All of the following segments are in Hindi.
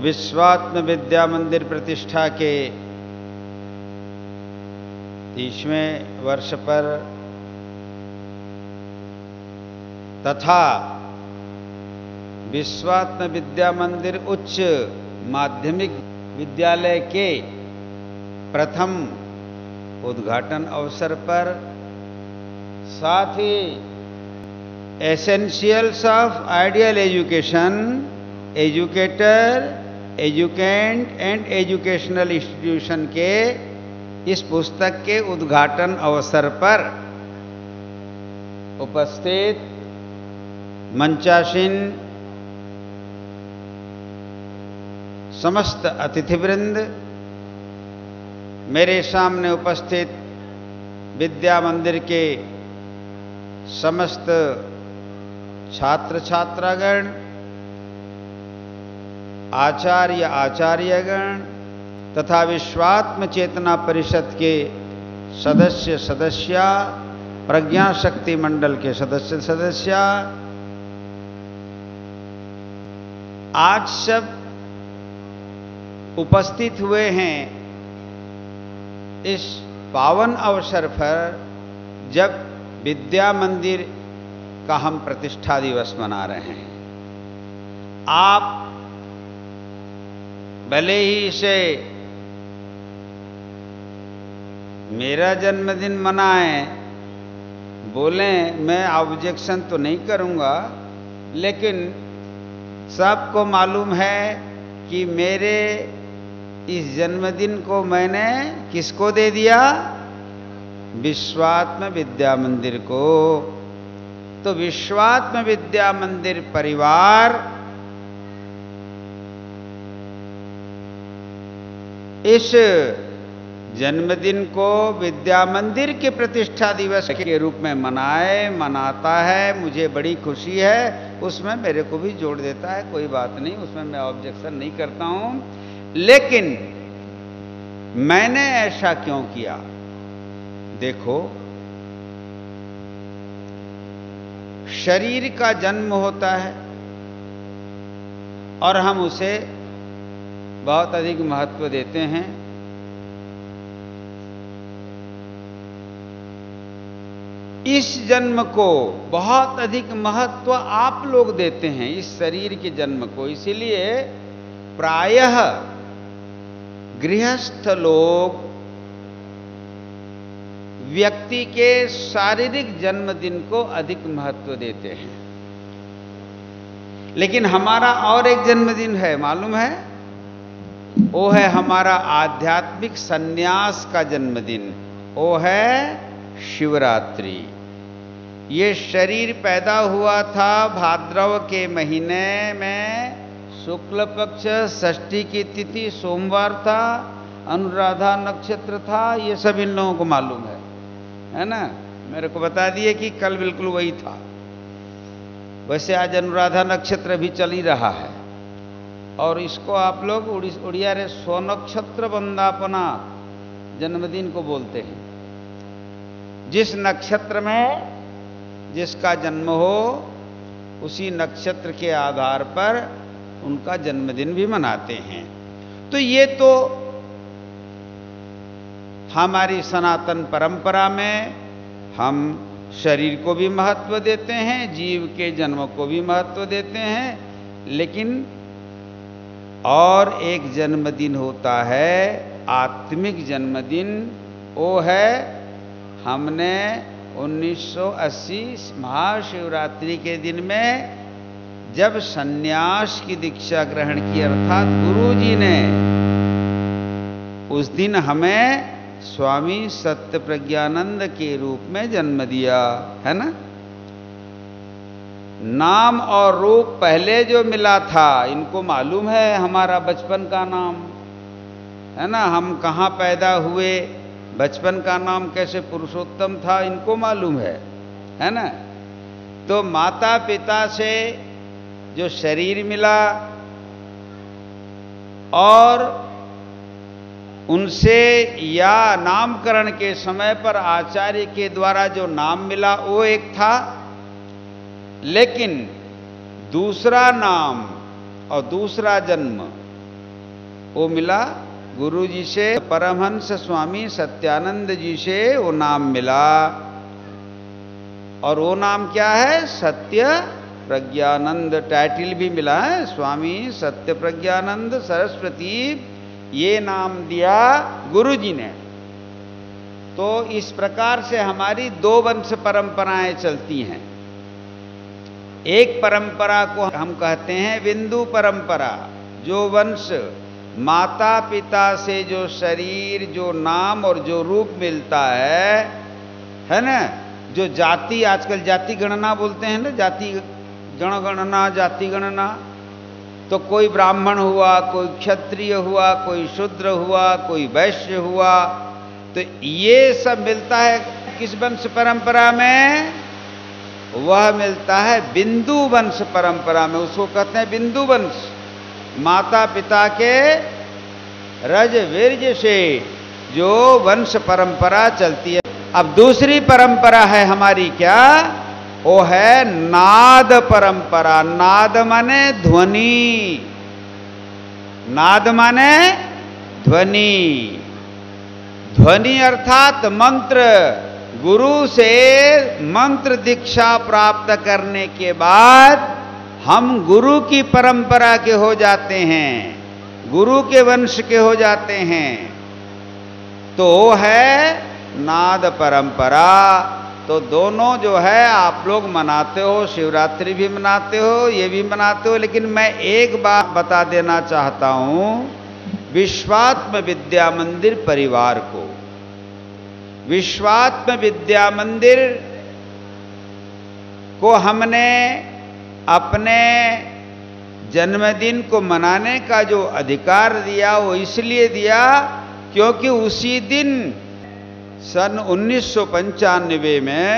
विश्वात्म विद्या मंदिर प्रतिष्ठा के 30वें वर्ष पर तथा विश्वात्म विद्या मंदिर उच्च माध्यमिक विद्यालय के प्रथम उद्घाटन अवसर पर, साथ ही essentials of ideal education, educator, educand and educational institution के इस पुस्तक के उद्घाटन अवसर पर उपस्थित मंचासीन समस्त अतिथिवृंद, मेरे सामने उपस्थित विद्या मंदिर के समस्त छात्र छात्रागण, आचार्य आचार्यगण तथा विश्वात्म चेतना परिषद के सदस्य सदस्या, प्रज्ञा शक्ति मंडल के सदस्य सदस्या, आज सब उपस्थित हुए हैं इस पावन अवसर पर जब विद्या मंदिर का हम प्रतिष्ठा दिवस मना रहे हैं। आप भले ही इसे मेरा जन्मदिन मनाएं, बोलें, मैं ऑब्जेक्शन तो नहीं करूंगा, लेकिन सबको मालूम है कि मेरे इस जन्मदिन को मैंने किसको दे दिया? विश्वात्म विद्या मंदिर को। तो विश्वात्म विद्या मंदिर परिवार इस जन्मदिन को विद्या मंदिर के प्रतिष्ठा दिवस के रूप में मनाता है। मुझे बड़ी खुशी है, उसमें मेरे को भी जोड़ देता है, कोई बात नहीं, उसमें मैं ऑब्जेक्शन नहीं करता हूं। लेकिन मैंने ऐसा क्यों किया? देखो, शरीर का जन्म होता है और हम उसे बहुत अधिक महत्व देते हैं। इस जन्म को बहुत अधिक महत्व आप लोग देते हैं, इस शरीर के जन्म को। इसीलिए प्रायः गृहस्थ लोग व्यक्ति के शारीरिक जन्मदिन को अधिक महत्व देते हैं। लेकिन हमारा और एक जन्मदिन है, मालूम है? वो है हमारा आध्यात्मिक सन्यास का जन्मदिन, वो है शिवरात्रि। ये शरीर पैदा हुआ था भाद्रव के महीने में, शुक्ल पक्ष षष्ठी की तिथि सोमवार था, अनुराधा नक्षत्र था, ये सब इन लोगों को मालूम है ना? मेरे को बता दिए कि कल बिल्कुल वही था। वैसे आज अनुराधा नक्षत्र भी चल ही रहा है और इसको आप लोग उड़िया रे स्वनक्षत्र वंदापना जन्मदिन को बोलते हैं। जिस नक्षत्र में जिसका जन्म हो, उसी नक्षत्र के आधार पर उनका जन्मदिन भी मनाते हैं। तो ये तो हमारी सनातन परंपरा में हम शरीर को भी महत्व देते हैं, जीव के जन्म को भी महत्व देते हैं। लेकिन और एक जन्मदिन होता है आत्मिक जन्मदिन, वो है हमने 1980 महाशिवरात्रि के दिन में जब सन्यास की दीक्षा ग्रहण की, अर्थात गुरुजी ने उस दिन हमें स्वामी सत्य प्रज्ञानंद के रूप में जन्म दिया, है ना? नाम और रूप पहले जो मिला था, इनको मालूम है हमारा बचपन का नाम, है ना? हम कहाँ पैदा हुए, बचपन का नाम कैसे पुरुषोत्तम था, इनको मालूम है ना? तो माता पिता से जो शरीर मिला और उनसे या नामकरण के समय पर आचार्य के द्वारा जो नाम मिला वो एक था। लेकिन दूसरा नाम और दूसरा जन्म वो मिला गुरु जी से, परमहंस स्वामी सत्यानंद जी से वो नाम मिला। और वो नाम क्या है? सत्य प्रज्ञानंद। टाइटल भी मिला है, स्वामी सत्य प्रज्ञानंद सरस्वती, ये नाम दिया गुरु जी ने। तो इस प्रकार से हमारी दो वंश परंपराएं चलती हैं। एक परंपरा को हम कहते हैं बिंदु परंपरा, जो वंश माता पिता से जो शरीर, जो नाम और जो रूप मिलता है ना, जो जाति, आजकल जाति गणना बोलते हैं ना, जाति जनगणना, जाति गणना। तो कोई ब्राह्मण हुआ, कोई क्षत्रिय हुआ, कोई शूद्र हुआ, कोई वैश्य हुआ, तो ये सब मिलता है किस वंश परंपरा में? वह मिलता है बिंदु वंश परंपरा में। उसको कहते हैं बिंदु वंश। माता पिता के रज वीर्य से जो वंश परंपरा चलती है। अब दूसरी परंपरा है हमारी, क्या? वो है नाद परंपरा। नाद माने ध्वनि, नाद माने ध्वनि, ध्वनि अर्थात मंत्र। गुरु से मंत्र दीक्षा प्राप्त करने के बाद हम गुरु की परंपरा के हो जाते हैं, गुरु के वंश के हो जाते हैं। तो है नाद परंपरा। तो दोनों जो है आप लोग मनाते हो, शिवरात्रि भी मनाते हो, ये भी मनाते हो। लेकिन मैं एक बात बता देना चाहता हूं विश्वात्म विद्या मंदिर परिवार को। विश्वात्म विद्या मंदिर को हमने अपने जन्मदिन को मनाने का जो अधिकार दिया, वो इसलिए दिया क्योंकि उसी दिन सन 1995 में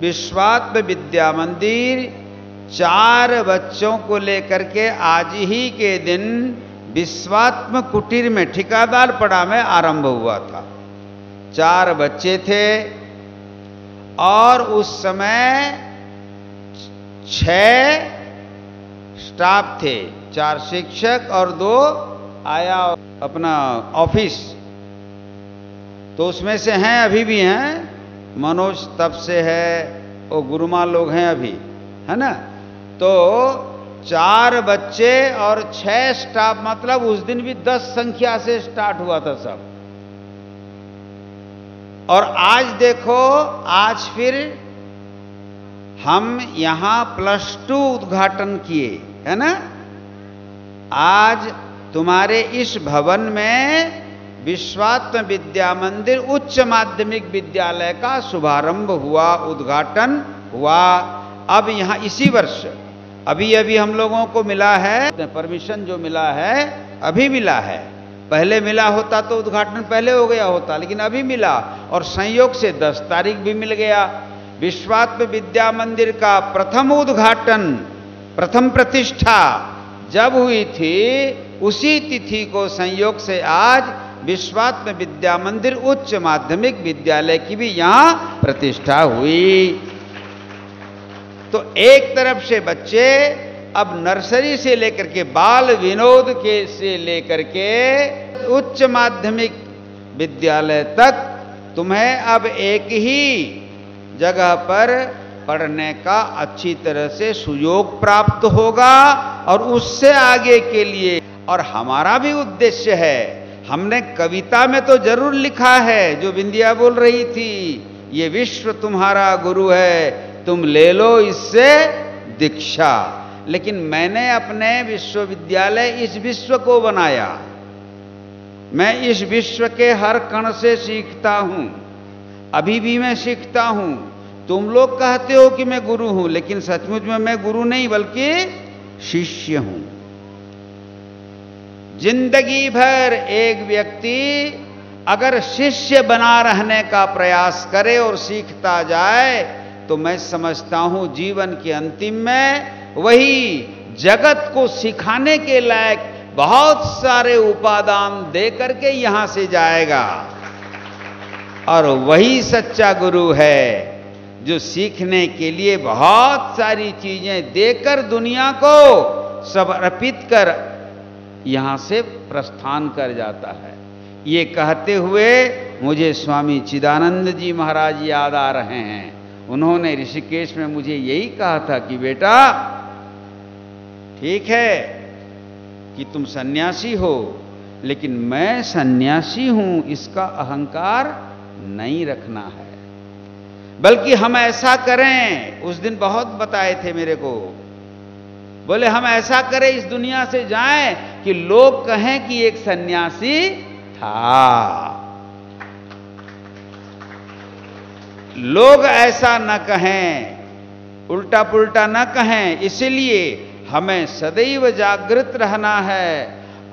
विश्वात्म विद्या मंदिर 4 बच्चों को लेकर के आज ही के दिन विश्वात्म कुटीर में ठिकादार पड़ा में आरंभ हुआ था। 4 बच्चे थे और उस समय 6 स्टाफ थे, 4 शिक्षक और 2 आया अपना ऑफिस। तो उसमें से हैं, अभी भी हैं, मनोज तब से है, वो गुरुमा लोग हैं अभी, है ना। तो 4 बच्चे और 6 स्टाफ, मतलब उस दिन भी 10 संख्या से स्टार्ट हुआ था सब। और आज देखो, आज फिर हम यहां +2 उद्घाटन किए, है ना। आज तुम्हारे इस भवन में विश्वात्म विद्या मंदिर उच्च माध्यमिक विद्यालय का शुभारंभ हुआ, उद्घाटन हुआ। अब यहां इसी वर्ष अभी अभी हम लोगों को मिला है परमिशन, जो मिला है अभी मिला है। पहले मिला होता तो उद्घाटन पहले हो गया होता, लेकिन अभी मिला और संयोग से 10 तारीख भी मिल गया। विश्वात्म विद्या मंदिर का प्रथम उद्घाटन, प्रथम प्रतिष्ठा जब हुई थी, उसी तिथि को संयोग से आज विश्वात्म विद्या मंदिर उच्च माध्यमिक विद्यालय की भी यहां प्रतिष्ठा हुई। तो एक तरफ से बच्चे अब नर्सरी से लेकर के बाल विनोद के से लेकर के उच्च माध्यमिक विद्यालय तक तुम्हें अब एक ही जगह पर पढ़ने का अच्छी तरह से सुयोग प्राप्त होगा। और उससे आगे के लिए, और हमारा भी उद्देश्य है, हमने कविता में तो जरूर लिखा है, जो बिंदिया बोल रही थी, ये विश्व तुम्हारा गुरु है, तुम ले लो इससे दीक्षा। लेकिन मैंने अपने विश्वविद्यालय इस विश्व को बनाया। मैं इस विश्व के हर कण से सीखता हूं, अभी भी मैं सीखता हूं। तुम लोग कहते हो कि मैं गुरु हूं, लेकिन सचमुच में मैं गुरु नहीं बल्कि शिष्य हूं। जिंदगी भर एक व्यक्ति अगर शिष्य बना रहने का प्रयास करे और सीखता जाए, तो मैं समझता हूं जीवन के अंतिम में वही जगत को सिखाने के लायक बहुत सारे उपादान दे करके यहां से जाएगा। और वही सच्चा गुरु है जो सीखने के लिए बहुत सारी चीजें देकर दुनिया को समर्पित कर यहां से प्रस्थान कर जाता है। ये कहते हुए मुझे स्वामी चिदानंद जी महाराज याद आ रहे हैं। उन्होंने ऋषिकेश में मुझे यही कहा था कि बेटा ठीक है कि तुम सन्यासी हो, लेकिन मैं सन्यासी हूं इसका अहंकार नहीं रखना है, बल्कि हम ऐसा करें। उस दिन बहुत बताए थे मेरे को, बोले हम ऐसा करें इस दुनिया से जाएं कि लोग कहें कि एक सन्यासी था। लोग ऐसा न कहें, उल्टा पुल्टा न कहें, इसलिए हमें सदैव जागृत रहना है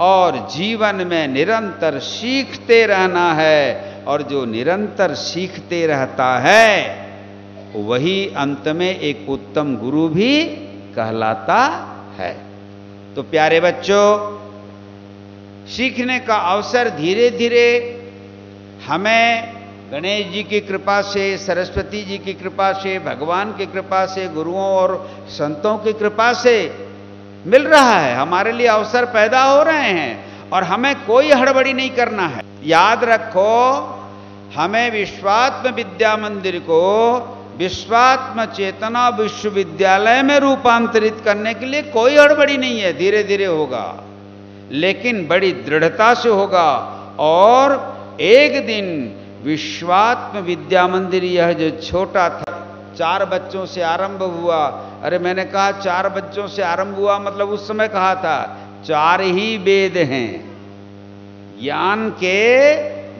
और जीवन में निरंतर सीखते रहना है। और जो निरंतर सीखते रहता है वही अंत में एक उत्तम गुरु भी कहलाता है। तो प्यारे बच्चों, सीखने का अवसर धीरे धीरे हमें गणेश जी की कृपा से, सरस्वती जी की कृपा से, भगवान की कृपा से, गुरुओं और संतों की कृपा से मिल रहा है। हमारे लिए अवसर पैदा हो रहे हैं और हमें कोई हड़बड़ी नहीं करना है। याद रखो, हमें विश्वात्म विद्या मंदिर को विश्वात्म चेतना विश्वविद्यालय में रूपांतरित करने के लिए कोई हड़बड़ी नहीं है। धीरे धीरे होगा, लेकिन बड़ी दृढ़ता से होगा। और एक दिन विश्वात्म विद्या मंदिर, यह जो छोटा था, 4 बच्चों से आरंभ हुआ। अरे मैंने कहा 4 बच्चों से आरंभ हुआ, मतलब उस समय कहा था 4 ही वेद हैं। ज्ञान के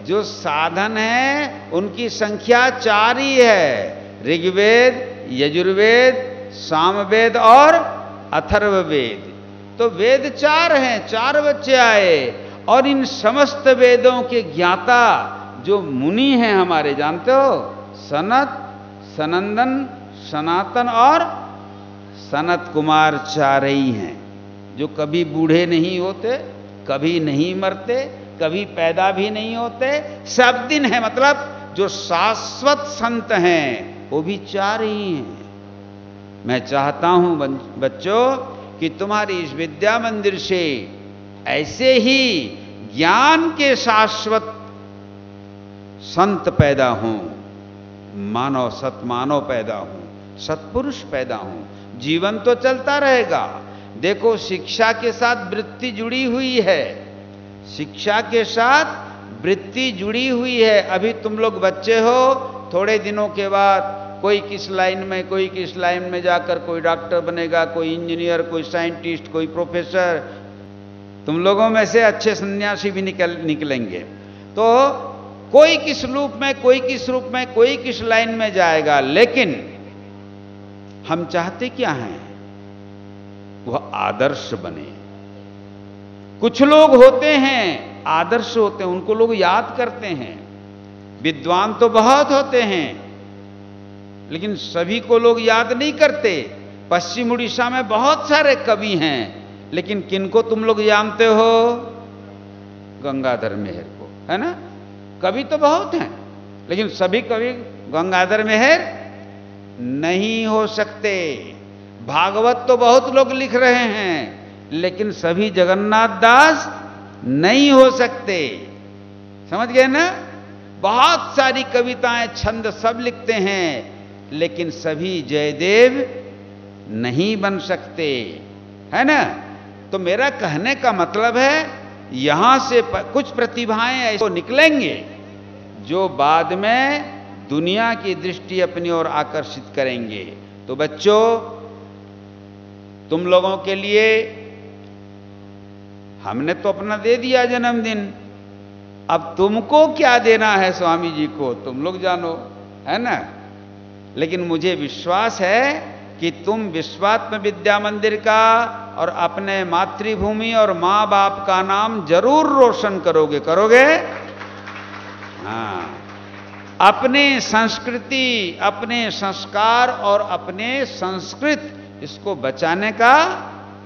जो साधन हैं उनकी संख्या 4 ही है, ऋग्वेद, यजुर्वेद, सामवेद और अथर्ववेद। तो वेद 4 हैं, 4 बच्चे आए। और इन समस्त वेदों के ज्ञाता जो मुनि हैं हमारे, जानते हो, सनत, सनंदन, सनातन और सनत कुमार 4 ही हैं, जो कभी बूढ़े नहीं होते, कभी नहीं मरते, कभी पैदा भी नहीं होते, सब दिन है। मतलब जो शाश्वत संत हैं वो भी 4 ही हैं। मैं चाहता हूं बच्चों कि तुम्हारी इस विद्या मंदिर से ऐसे ही ज्ञान के शाश्वत संत पैदा हों, मानव सतमानव पैदा हों, सत्पुरुष पैदा हों। जीवन तो चलता रहेगा। देखो, शिक्षा के साथ वृत्ति जुड़ी हुई है, शिक्षा के साथ वृत्ति जुड़ी हुई है। अभी तुम लोग बच्चे हो, थोड़े दिनों के बाद कोई किस लाइन में, कोई किस लाइन में जाकर कोई डॉक्टर बनेगा, कोई इंजीनियर, कोई साइंटिस्ट, कोई प्रोफेसर। तुम लोगों में से अच्छे सन्यासी भी निकलेंगे। तो कोई किस रूप में, कोई किस रूप में, कोई किस लाइन में जाएगा। लेकिन हम चाहते क्या हैं? वह आदर्श बने। कुछ लोग होते हैं आदर्श होते हैं, उनको लोग याद करते हैं। विद्वान तो बहुत होते हैं, लेकिन सभी को लोग याद नहीं करते। पश्चिम उड़ीसा में बहुत सारे कवि हैं, लेकिन किनको तुम लोग जानते हो? गंगाधर मेहर को, है ना? कवि तो बहुत हैं, लेकिन सभी कवि गंगाधर मेहर नहीं हो सकते। भागवत तो बहुत लोग लिख रहे हैं, लेकिन सभी जगन्नाथ दास नहीं हो सकते। समझ गए ना? बहुत सारी कविताएं, छंद सब लिखते हैं, लेकिन सभी जयदेव नहीं बन सकते, है ना? तो मेरा कहने का मतलब है, यहां से कुछ प्रतिभाएं ऐसे निकलेंगे जो बाद में दुनिया की दृष्टि अपनी ओर आकर्षित करेंगे। तो बच्चों, तुम लोगों के लिए हमने तो अपना दे दिया जन्मदिन, अब तुमको क्या देना है स्वामी जी को तुम लोग जानो, है ना? लेकिन मुझे विश्वास है कि तुम विश्वात्म विद्या मंदिर का और अपने मातृभूमि और माँ बाप का नाम जरूर रोशन करोगे। करोगे? हाँ, अपने संस्कृति, अपने संस्कार और अपने संस्कृत, इसको बचाने का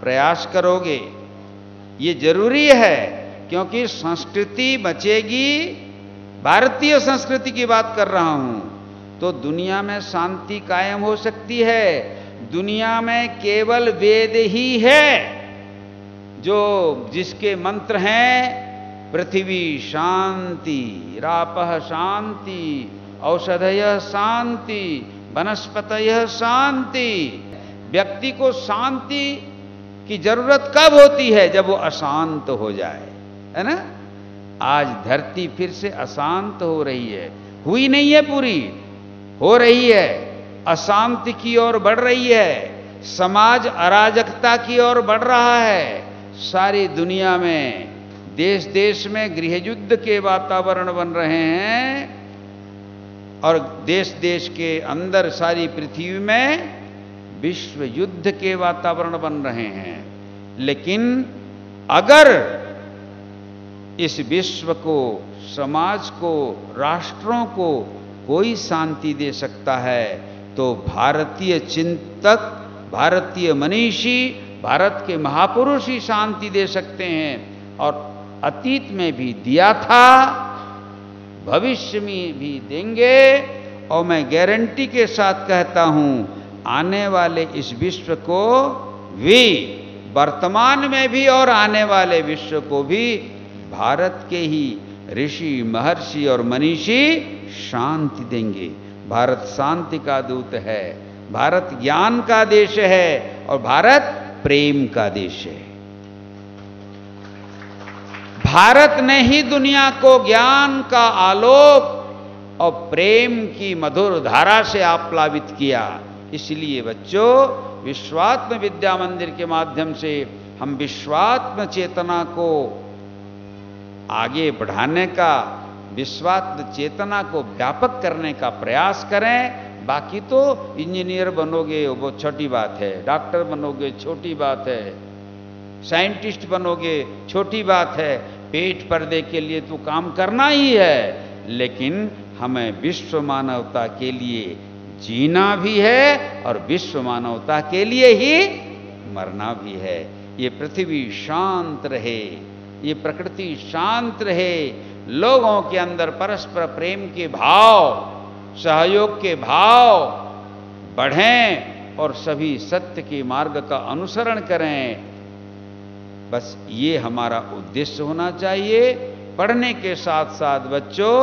प्रयास करोगे। ये जरूरी है, क्योंकि संस्कृति बचेगी। भारतीय संस्कृति की बात कर रहा हूं, तो दुनिया में शांति कायम हो सकती है। दुनिया में केवल वेद ही है, जो जिसके मंत्र हैं पृथ्वी शांति, रापः शांति, औषधयः शांति, वनस्पतयः शांति। व्यक्ति को शांति की जरूरत कब होती है? जब वो अशांत हो जाए, है ना। आज धरती फिर से अशांत हो रही है, हुई नहीं है पूरी, हो रही है, अशांति की ओर बढ़ रही है, समाज अराजकता की ओर बढ़ रहा है। सारी दुनिया में देश देश में गृह युद्ध के वातावरण बन रहे हैं और देश देश के अंदर सारी पृथ्वी में विश्व युद्ध के वातावरण बन रहे हैं। लेकिन अगर इस विश्व को, समाज को, राष्ट्रों को कोई शांति दे सकता है तो भारतीय चिंतक, भारतीय मनीषी, भारत के महापुरुष ही शांति दे सकते हैं। और अतीत में भी दिया था, भविष्य में भी देंगे। और मैं गारंटी के साथ कहता हूं, आने वाले इस विश्व को भी, वर्तमान में भी और आने वाले विश्व को भी भारत के ही ऋषि, महर्षि और मनीषी शांति देंगे। भारत शांति का दूत है, भारत ज्ञान का देश है और भारत प्रेम का देश है। भारत ने ही दुनिया को ज्ञान का आलोक और प्रेम की मधुर धारा से आप्लावित किया। इसलिए बच्चों, विश्वात्म विद्या मंदिर के माध्यम से हम विश्वात्म चेतना को आगे बढ़ाने का, विश्वात्म चेतना को व्यापक करने का प्रयास करें। बाकी तो इंजीनियर बनोगे वो छोटी बात है, डॉक्टर बनोगे छोटी बात है, साइंटिस्ट बनोगे छोटी बात है, पेट पर्दे के लिए तो काम करना ही है। लेकिन हमें विश्व मानवता के लिए जीना भी है और विश्व मानवता के लिए ही मरना भी है। ये पृथ्वी शांत रहे, ये प्रकृति शांत रहे, लोगों के अंदर परस्पर प्रेम के भाव, सहयोग के भाव बढ़ें और सभी सत्य के मार्ग का अनुसरण करें। बस ये हमारा उद्देश्य होना चाहिए। पढ़ने के साथ साथ बच्चों,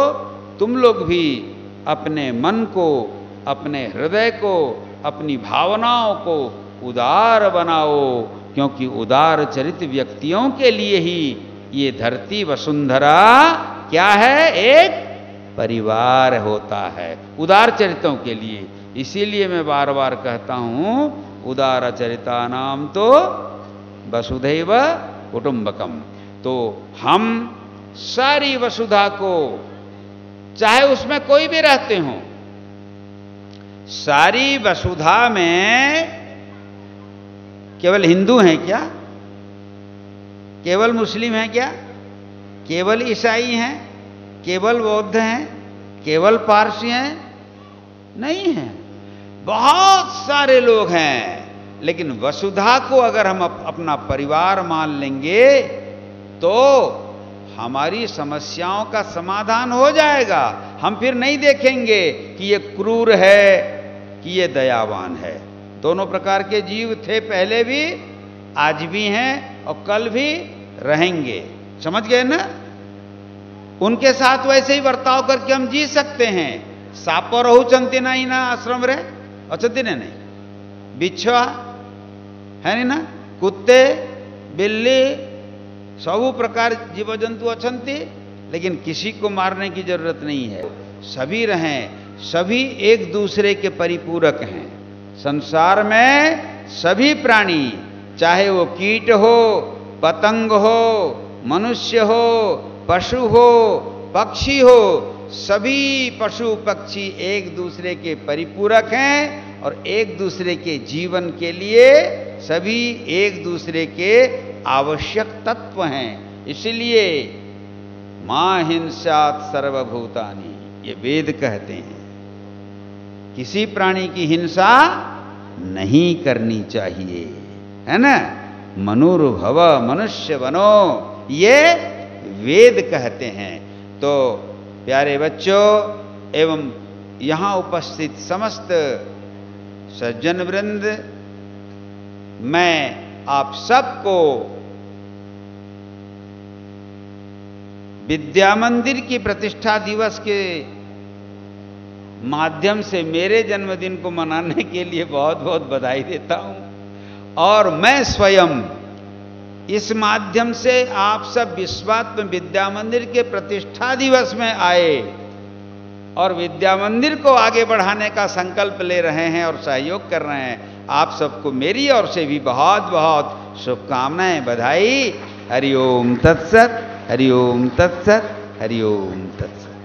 तुम लोग भी अपने मन को, अपने हृदय को, अपनी भावनाओं को उदार बनाओ, क्योंकि उदार चरित व्यक्तियों के लिए ही ये धरती वसुंधरा क्या है? एक परिवार होता है, उदार चरितों के लिए। इसीलिए मैं बार बार कहता हूं, उदार चरिता नाम तो वसुधैव कुटुंबकम। तो हम सारी वसुधा को, चाहे उसमें कोई भी रहते हों, सारी वसुधा में केवल हिंदू हैं क्या? केवल मुस्लिम हैं क्या? केवल ईसाई हैं? केवल बौद्ध हैं? केवल पारसी हैं? नहीं है, बहुत सारे लोग हैं। लेकिन वसुधा को अगर हम अपना परिवार मान लेंगे तो हमारी समस्याओं का समाधान हो जाएगा। हम फिर नहीं देखेंगे कि ये क्रूर है कि ये दयावान है। दोनों प्रकार के जीव थे पहले भी, आज भी हैं और कल भी रहेंगे। समझ गए ना? उनके साथ वैसे ही बर्ताव करके हम जी सकते हैं। साप रहू चंती ना ही ना आश्रम रे अचंती ने नहीं, बिच्छुआ है नहीं ना, कुत्ते, बिल्ली, सबू प्रकार जीव जंतु अचंती, लेकिन किसी को मारने की जरूरत नहीं है। सभी रहें, सभी एक दूसरे के परिपूरक हैं। संसार में सभी प्राणी, चाहे वो कीट हो, पतंग हो, मनुष्य हो, पशु हो, पक्षी हो, सभी पशु पक्षी एक दूसरे के परिपूरक हैं और एक दूसरे के जीवन के लिए सभी एक दूसरे के आवश्यक तत्व हैं। इसलिए मां हिंसात सर्वभूतानि, ये वेद कहते हैं। किसी प्राणी की हिंसा नहीं करनी चाहिए, है ना। मनुर्भव मनुष्य बनो, ये वेद कहते हैं। तो प्यारे बच्चों एवं यहां उपस्थित समस्त सज्जन वृंद, मैं आप सबको विद्या मंदिर की प्रतिष्ठा दिवस के माध्यम से मेरे जन्मदिन को मनाने के लिए बहुत बहुत बधाई देता हूं। और मैं स्वयं इस माध्यम से आप सब विश्वात्म विद्या मंदिर के प्रतिष्ठा दिवस में आए और विद्या मंदिर को आगे बढ़ाने का संकल्प ले रहे हैं और सहयोग कर रहे हैं। आप सबको मेरी ओर से भी बहुत बहुत शुभकामनाएं, बधाई। हरिओम तत्सत, हरिओम तत्सत, हरिओम तत्सत।